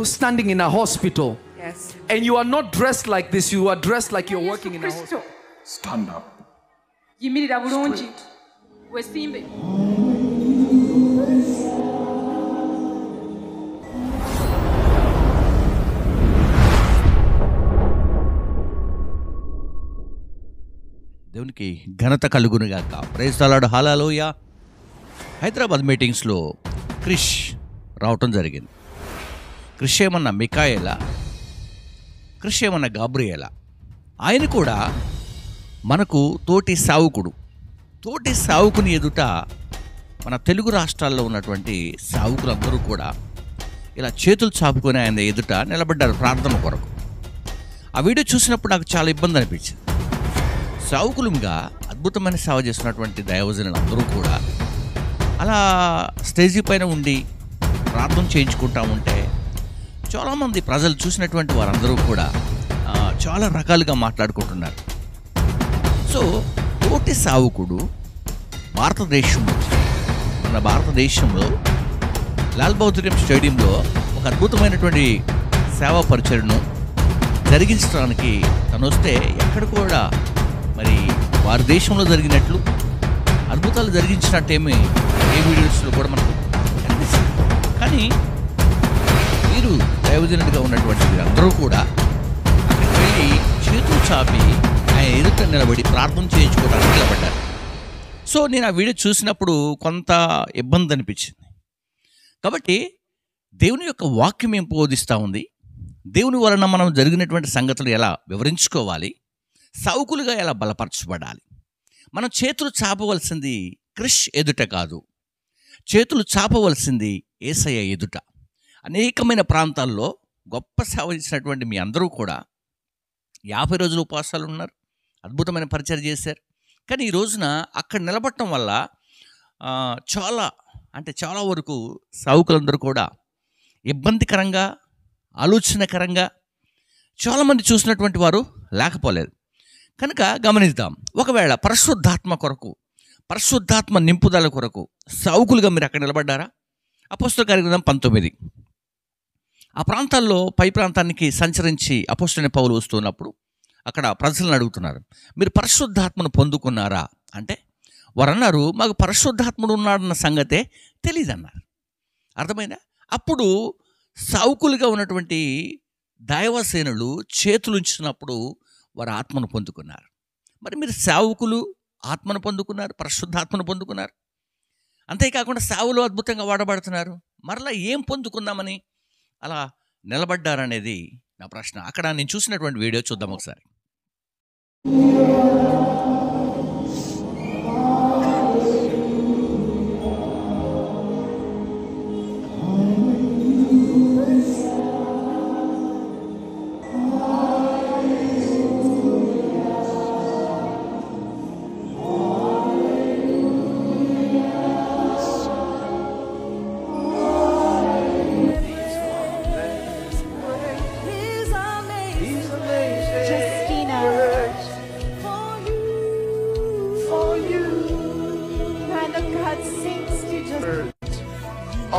you standing in a hospital. Yes. And you are not dressed like this, you are dressed like you're working in a hospital. Stand up. Yimirira bulungi. Wesimbe. దేవునికి ఘనత కలుగునుగాక. Praise the lord, హల్లెలూయా. హైదరాబాద్ మీటింగ్స్లో క్రిష్ రావటం జరిగింది. క్రిష్ ఏమన్నా మికాయేలా, క్రిష్ ఏమన్నా Gabriela. ఆయన కూడా మనకు తోటి సావుకుడు. తోటి సావుకుని ఎదుట మన తెలుగు రాష్ట్రాల్లో ఉన్నటువంటి సావుకులందరూ కూడా ఇలా చేతులు చాపుకొని ఆయన ఎదుట నిలబడ్డారు ప్రార్థన కొరకు. ఆ వీడియో చూసినప్పుడు నాకు చాలా ఇబ్బంది అనిపించింది. సావుకులుగా అద్భుతమైన సేవ చేస్తున్నటువంటి దైవజనులు అందరూ కూడా అలా స్టేజీ పైన ఉండి ప్రార్థన చేయించుకుంటా ఉంటే చాలామంది ప్రజలు చూసినటువంటి వారందరూ కూడా చాలా రకాలుగా మాట్లాడుకుంటున్నారు. సో తోటి సావుకుడు మన భారతదేశంలో లాల్ బహదూర్ స్టేడియంలో ఒక అద్భుతమైనటువంటి సేవా పరిచయను జరిగించడానికి తను వస్తే ఎక్కడ కూడా మరి వారి దేశంలో జరిగినట్లు అద్భుతాలు జరిగించినట్టేమీ ఏ వీడియోస్లో కూడా మనకు కనిపిస్తుంది. కానీ వీరు దైవజనుడిగా ఉన్నటువంటి వీరందరూ కూడా అక్కడికి వెళ్ళి చేతులు చాపి ఆయన ఎదుట నిలబడి ప్రార్థన చేయించుకోవడానికి నిలబడ్డారు. సో నేను ఆ వీడియో చూసినప్పుడు కొంత ఇబ్బంది అనిపించింది. కాబట్టి దేవుని యొక్క వాక్యం ఏం బోధిస్తూ ఉంది, దేవుని వలన మనం జరిగినటువంటి సంగతులు ఎలా వివరించుకోవాలి, సావుకులుగా ఎలా బలపరచబడాలి. మనం చేతులు చాపవలసింది క్రిష్ ఎదుట కాదు, చేతులు చాపవలసింది యేసయ్య ఎదుట. అనేకమైన ప్రాంతాల్లో గొప్ప సేవ చేసినటువంటి మీ అందరూ కూడా 50 రోజులు ఉపవాసాలు ఉన్నారు, అద్భుతమైన పరిచయం చేశారు. కానీ ఈ రోజున అక్కడ నిలబడటం వల్ల చాలా వరకు సావుకులందరూ కూడా ఇబ్బందికరంగా, ఆలోచనకరంగా చాలామంది చూసినటువంటి వారు లేకపోలేదు. కనుక గమనిద్దాం. ఒకవేళ పరిశుద్ధాత్మ నింపుదల కొరకు సావుకులుగా మీరు అక్కడ నిలబడ్డారా? అపోస్తలుల కార్యగ్రంథం 19 ఆ ప్రాంతాల్లో పై ప్రాంతానికి సంచరించి అపోస్తలుడైన పౌలు వస్తున్నప్పుడు అక్కడ ప్రజలను అడుగుతున్నారు, మీరు పరిశుద్ధాత్మను పొందుకున్నారా అంటే వారు అన్నారు, మాకు పరిశుద్ధాత్ముడు ఉన్నాడన్న సంగతే తెలియదన్నారు. అర్థమైందా? అప్పుడు సావుకులుగా ఉన్నటువంటి దైవసేనులు చేతులుంచినప్పుడు వారు ఆత్మను పొందుకున్నారు. మరి మీరు సావుకులు ఆత్మను పొందుకున్నారు, పరిశుద్ధాత్మను పొందుకున్నారు. అంతేకాకుండా సావులు అద్భుతంగా వాడబడుతున్నారు. మరలా ఏం పొందుకుందామని అలా నిలబడ్డారనేది నా ప్రశ్న. అక్కడ నేను చూసినటువంటి వీడియో చూద్దాం ఒకసారి.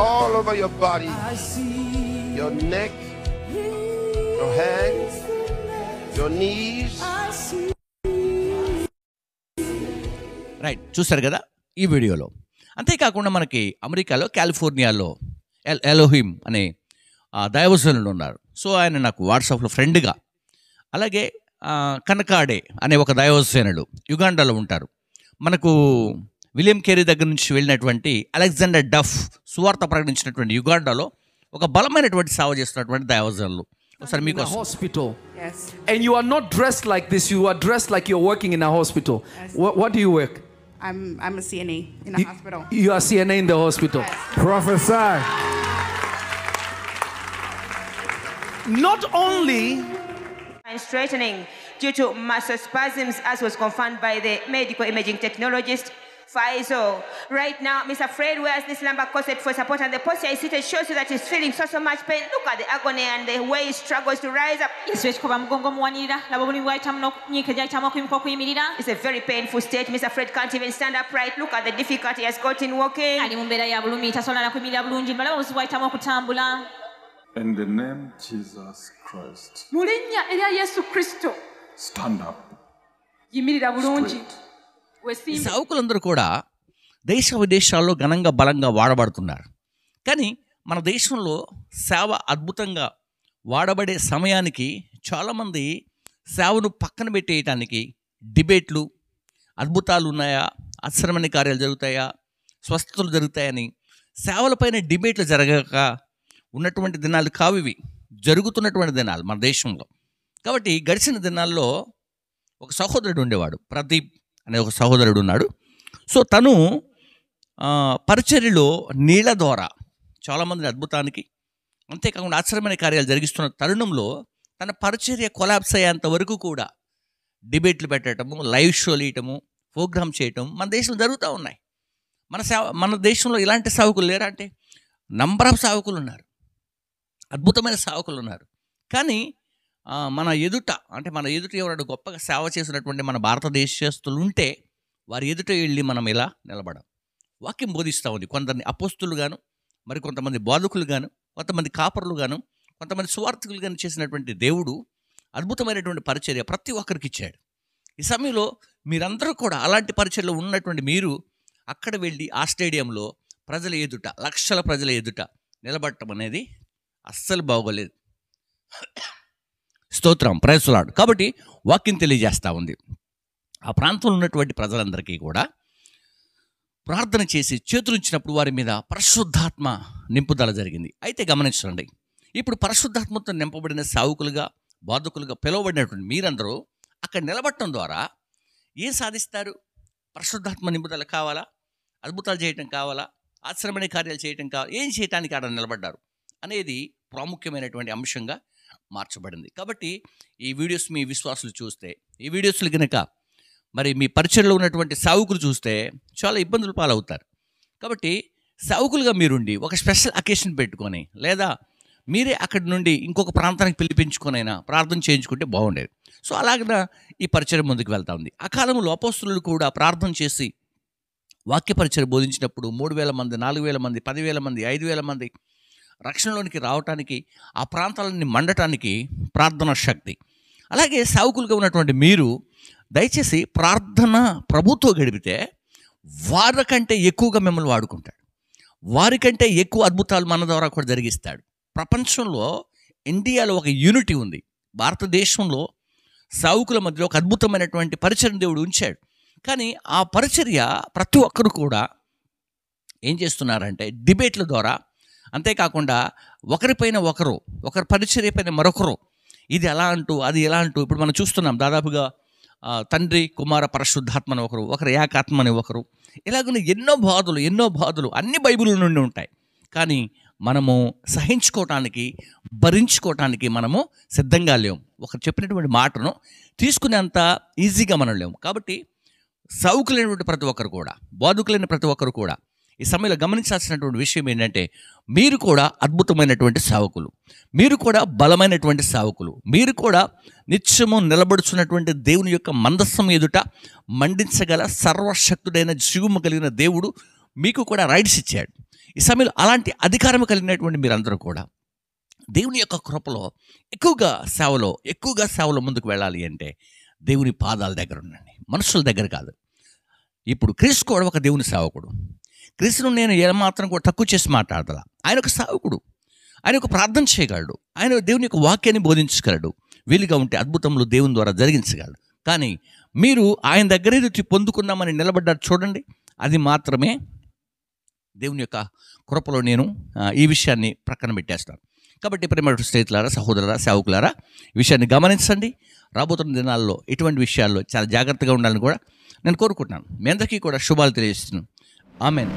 All over your body, your neck, your hands, your knees. Right, చూసారు కదా ఈ వీడియోలో. అంతేకాకుండా మనకి అమెరికాలో కాలిఫోర్నియాలో ఎలోహిం అనే దైవజనులు ఉన్నారు. సో ఆయన నాకు వాట్సాప్లో ఫ్రెండ్గా, అలాగే కనకాడే అనే ఒక దైవజనుడు యుగాండాలో ఉంటారు. మనకు విలియం కేరీ దగ్గర నుంచి వెళ్ళినటువంటి అలెగ్జాండర్ డఫ్ సువార్త ప్రకటించినటువంటి యుగాండాలో ఒక బలమైనటువంటి సేవ చేస్తున్నటువంటి దైవజనులు. ఒకసారి మీకు hospital. Yes. And you are not dressed like this, you are dressed like you're working in a hospital. Yes. What do you work? I'm a CNA in a hospital. You are CNA in the hospital. Yes. Prophesy. Not only and straightening due to muscle spasms, as was confirmed by the medical imaging technologist Faisal. Right now, Mr. Fred wears this lumbar corset for support, and the posture is seated shows you that he's feeling so much pain. Look at the agony and the way he struggles to rise up. It's a very painful state. Mr. Fred can't even stand upright. Look at the difficulty he has got in walking. In the name Jesus Christ. mu linnya erya yesu kristo Stand up. yimirira bulungi ఈ wesimbe. సేవకులందరూ కూడా దేశ విదేశాల్లో ఘనంగా బలంగా వాడబడుతున్నారు. కానీ మన దేశంలో సేవ అద్భుతంగా వాడబడే సమయానికి చాలామంది సేవను పక్కన పెట్టేయటానికి డిబేట్లు, అద్భుతాలు ఉన్నాయా, ఆశ్చర్యమైన కార్యాలు జరుగుతాయా, స్వస్థతలు జరుగుతాయని సేవలపైన డిబేట్లు జరగక ఉన్నటువంటి దినాలు కావు ఇవి, జరుగుతున్నటువంటి దినాలు మన దేశంలో. కాబట్టి గడిచిన దినాల్లో ఒక సహోదరుడు ఉండేవాడు, ప్రదీప్ అనే ఒక సహోదరుడు ఉన్నాడు. సో తను పరిచర్యలో నీళ్ళ ద్వారా చాలామందిని అద్భుతానికి, అంతేకాకుండా ఆశ్చర్యమైన కార్యాలు జరిగిస్తున్న తరుణంలో తన పరిచర్య కొలాప్స్ అయ్యేంత వరకు కూడా డిబేట్లు పెట్టడము, లైవ్ షోలు వేయటము, ప్రోగ్రామ్ చేయటం మన దేశంలో జరుగుతూ ఉన్నాయి. మన దేశంలో ఇలాంటి సేవకులు లేరా అంటే నంబర్ ఆఫ్ సేవకులు ఉన్నారు, అద్భుతమైన సేవకులు ఉన్నారు. కానీ మన ఎదుట ఎవరైనా గొప్పగా సేవ చేసినటువంటి మన భారతదేశస్తులు ఉంటే వారి ఎదుట వెళ్ళి మనం ఇలా నిలబడం. వాక్యం బోధిస్తూ ఉంది. కొందరిని అపోస్తులు గాను, మరి కొంతమంది బోధకులు గాను, కొంతమంది కాపరులు గాను, కొంతమంది సువార్థికులు గాను చేసినటువంటి దేవుడు అద్భుతమైనటువంటి పరిచర్య ప్రతి ఒక్కరికి ఇచ్చాడు. ఈ సమయంలో మీరందరూ కూడా అలాంటి పరిచర్యలో ఉన్నటువంటి మీరు అక్కడ వెళ్ళి ఆ స్టేడియంలో ప్రజల ఎదుట, లక్షల ప్రజల ఎదుట నిలబడటం అనేది అస్సలు బాగోలేదు. స్తోత్రం, ప్రైజ్ ది లార్డ్. కాబట్టి వాక్యం తెలియజేస్తూ ఉంది. ఆ ప్రాంతంలో ఉన్నటువంటి ప్రజలందరికీ కూడా ప్రార్థన చేసి చేతులుంచినప్పుడు వారి మీద పరిశుద్ధాత్మ నింపుదల జరిగింది. అయితే గమనించండి, ఇప్పుడు పరిశుద్ధాత్మతో నింపబడిన సేవకులుగా, బోధకులుగా పిలువబడినటువంటి మీరందరూ అక్కడ నిలబడటం ద్వారా ఏం సాధిస్తారు? పరిశుద్ధాత్మ నింపుదల కావాలా, అద్భుతాలు చేయటం కావాలా, ఆశ్చర్యమైన కార్యాలు చేయటం కావాలా, ఏం చేయటానికి ఆడ నిలబడ్డారు అనేది ప్రాముఖ్యమైనటువంటి అంశంగా మార్చబడింది. కాబట్టి ఈ వీడియోస్ మీ విశ్వాసులు చూస్తే, ఈ వీడియోస్లు కనుక మరి మీ పరిచయలో ఉన్నటువంటి సేవకులు చూస్తే చాలా ఇబ్బందులు పాలవుతారు. కాబట్టి సేవకులుగా మీరుండి ఒక స్పెషల్ అకేషన్ పెట్టుకొని, లేదా మీరే అక్కడి నుండి ఇంకొక ప్రాంతానికి పిలిపించుకొనైనా ప్రార్థన చేయించుకుంటే బాగుండేది. సో అలాగ ఈ పరిచయం ముందుకు వెళ్తా ఉంది. ఆ కాలంలో అపోస్తలులు కూడా ప్రార్థన చేసి వాక్య పరిచయం బోధించినప్పుడు 3,000 మంది, 4,000 మంది, 10,000 మంది, 5,000 మంది రక్షణలోనికి రావటానికి, ఆ ప్రాంతాలన్నీ మండటానికి ప్రార్థన శక్తి. అలాగే సేవకులుగా ఉన్నటువంటి మీరు దయచేసి ప్రార్థన ప్రభుతో గడిపితే వారికంటే ఎక్కువగా మిమ్మల్ని వాడుకుంటాడు, వారికంటే ఎక్కువ అద్భుతాలు మన ద్వారా కూడా జరిగిస్తాడు. ప్రపంచంలో ఇండియాలో ఒక యూనిటీ ఉంది. భారతదేశంలో సేవకుల మధ్యలో ఒక అద్భుతమైనటువంటి పరిచర్య దేవుడు ఉంచాడు. కానీ ఆ పరిచర్య ప్రతి ఒక్కరు కూడా ఏం చేస్తున్నారంటే డిబేట్ల ద్వారా, అంతేకాకుండా ఒకరిపైన ఒకరు, ఒకరి పరిచర్య పైన మరొకరు, ఇది ఎలా అంటూ అది ఎలా అంటూ, ఇప్పుడు మనం చూస్తున్నాం దాదాపుగా తండ్రి, కుమార, పరిశుద్ధాత్మని ఒకరు ఏకాత్మని ఒకరు, ఇలాగ ఎన్నో బాధలు అన్ని బైబిల్ నుండి ఉంటాయి. కానీ మనము సహించుకోవటానికి, భరించుకోవటానికి మనము సిద్ధంగా లేము. ఒకరు చెప్పినటువంటి మాటను తీసుకునేంత ఈజీగా మనం లేము. కాబట్టి సేవకులైనటువంటి ప్రతి ఒక్కరు కూడా, బోధకులైన ప్రతి ఒక్కరు కూడా ఈ సమయంలో గమనించాల్సినటువంటి విషయం ఏంటంటే, మీరు కూడా అద్భుతమైనటువంటి సేవకులు, మీరు కూడా బలమైనటువంటి సేవకులు, మీరు కూడా నిత్యము నిలబడుచున్నటువంటి దేవుని యొక్క మందస్సం ఎదుట మండించగల సర్వశక్తుడైన జీవము కలిగిన దేవుడు మీకు కూడా రైట్స్ ఇచ్చాడు. ఈ సమయంలో అలాంటి అధికారం కలిగినటువంటి మీరందరూ కూడా దేవుని యొక్క కృపలో ఎక్కువగా సేవలో ముందుకు వెళ్ళాలి అంటే దేవుని పాదాల దగ్గర ఉండండి, మనుషుల దగ్గర కాదు. ఇప్పుడు క్రీస్తు కూడా ఒక దేవుని సేవకుడు. క్రీస్తును నేను ఏమాత్రం కూడా తక్కువ చేసి మాట్లాడతా. ఆయన ఒక సేవకుడు, ఆయన ఒక ప్రార్థన చేయగలడు, ఆయన దేవుని యొక్క వాక్యాన్ని బోధించగలడు, వీలుగా ఉంటే అద్భుతములు దేవుని ద్వారా జరిగించగలడు. కానీ మీరు ఆయన దగ్గరే పొందుకుందామని నిలబడ్డారు చూడండి, అది మాత్రమే దేవుని యొక్క కృపలో నేను ఈ విషయాన్ని ప్రక్కన పెట్టేస్తాను. కాబట్టి ప్రేమ స్నేహితులారా, సహోదరులారా, సేవకులారా, ఈ విషయాన్ని గమనించండి. రాబోతున్న దినాల్లో ఇటువంటి విషయాల్లో చాలా జాగ్రత్తగా ఉండాలని కూడా నేను కోరుకుంటున్నాను. మీ అందరికీ కూడా శుభాలు తెలియజేస్తున్నాను. ఆమేన్.